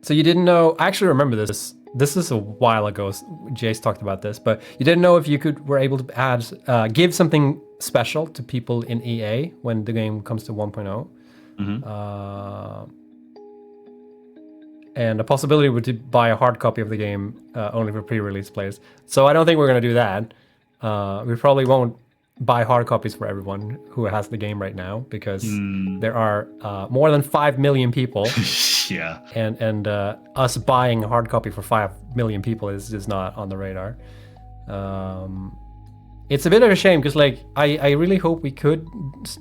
So you didn't know? I actually remember this. This is a while ago. Jace talked about this, but you didn't know if you were able to add give something special to people in EA when the game comes to 1.0. And the possibility would to buy a hard copy of the game only for pre-release players. So I don't think we're going to do that. We probably won't buy hard copies for everyone who has the game right now, because there are more than 5 million people. Yeah. And us buying a hard copy for 5 million people is just not on the radar. It's a bit of a shame, because like I really hope we could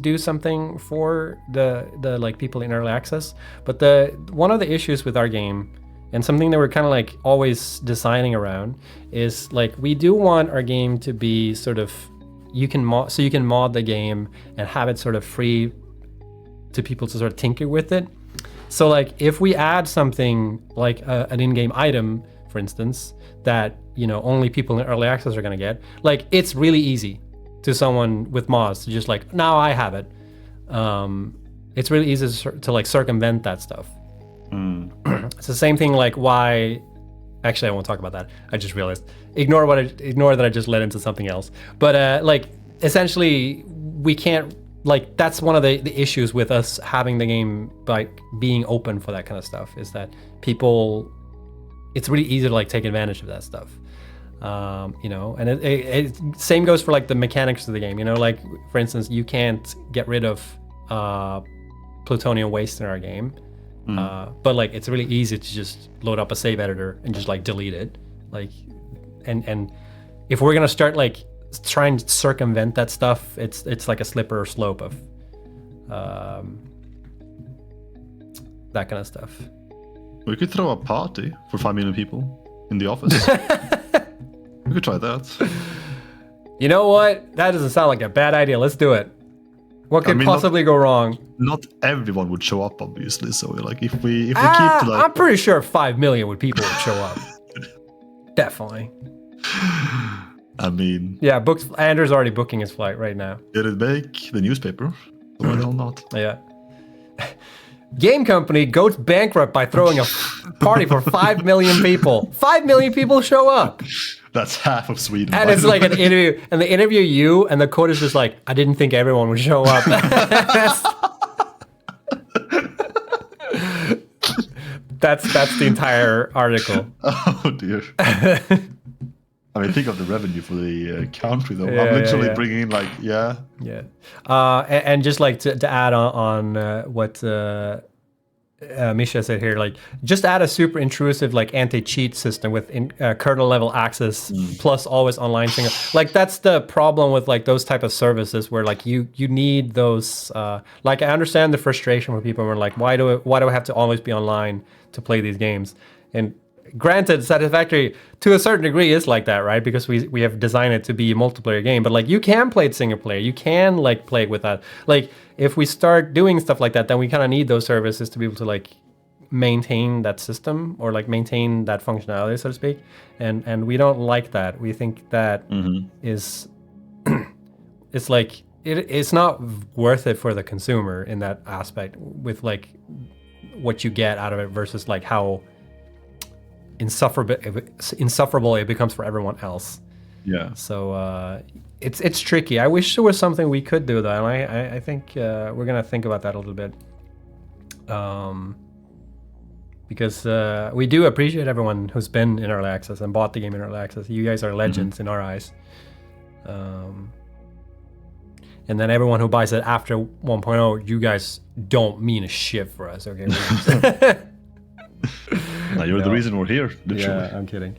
do something for the like people in early access. But one of the issues with our game, and something that we're kind of like always designing around, is like we do want our game to be sort of you can mod the game and have it sort of free to people to sort of tinker with it. So like if we add something like an in-game item, for instance, that only people in early access are going to get, like it's really easy to someone with mods to just like, now I have it. It's really easy to like circumvent that stuff. It's the same thing like why, actually I won't talk about that. I just realized, ignore that I just led into something else. But like essentially we can't, like that's one of the issues with us having the game like being open for that kind of stuff, is that people, it's really easy to like take advantage of that stuff. And it same goes for like the mechanics of the game, like for instance, you can't get rid of plutonium waste in our game, but like it's really easy to just load up a save editor and just like delete it, like and if we're gonna start like trying to circumvent that stuff, it's like a slippery slope of that kind of stuff. We could throw a party for 5 million people in the office. We could try that. You know what? That doesn't sound like a bad idea. Let's do it. What could possibly go wrong? Not everyone would show up, obviously. So like if we keep to like, I'm pretty sure 5 million people would show up. Definitely. I mean, yeah, Andrew's already booking his flight right now. Did it make the newspaper? Why the hell not? Yeah. Game company goes bankrupt by throwing a party for 5 million people. 5 million people show up. That's half of Sweden. And it's like an interview, and they interview you, and the quote is just like, I didn't think everyone would show up. That's the entire article. Oh dear. I mean, think of the revenue for the country, though. I'm literally bringing in like, Yeah. And just like to add on what Misha said here, like just add a super intrusive like anti-cheat system with kernel level access plus always online thing. Like that's the problem with like those type of services where like you need those. Like I understand the frustration when people are like, why do I have to always be online to play these games? And granted, Satisfactory to a certain degree is like that, right? Because we have designed it to be a multiplayer game, but like you can play it single player. You can like play it with that. Like if we start doing stuff like that, then we kind of need those services to be able to like maintain that system or like maintain that functionality, so to speak. And we don't like that. We think that is it's like it's not worth it for the consumer in that aspect with like what you get out of it versus like how insufferable it becomes for everyone else. Yeah. So it's tricky. I wish there was something we could do though, and I think we're gonna think about that a little bit. Because we do appreciate everyone who's been in early access and bought the game in early access. You guys are legends in our eyes. And then everyone who buys it after 1.0, you guys don't mean a shit for us, okay? No, you're the reason we're here, literally. Yeah, I'm kidding.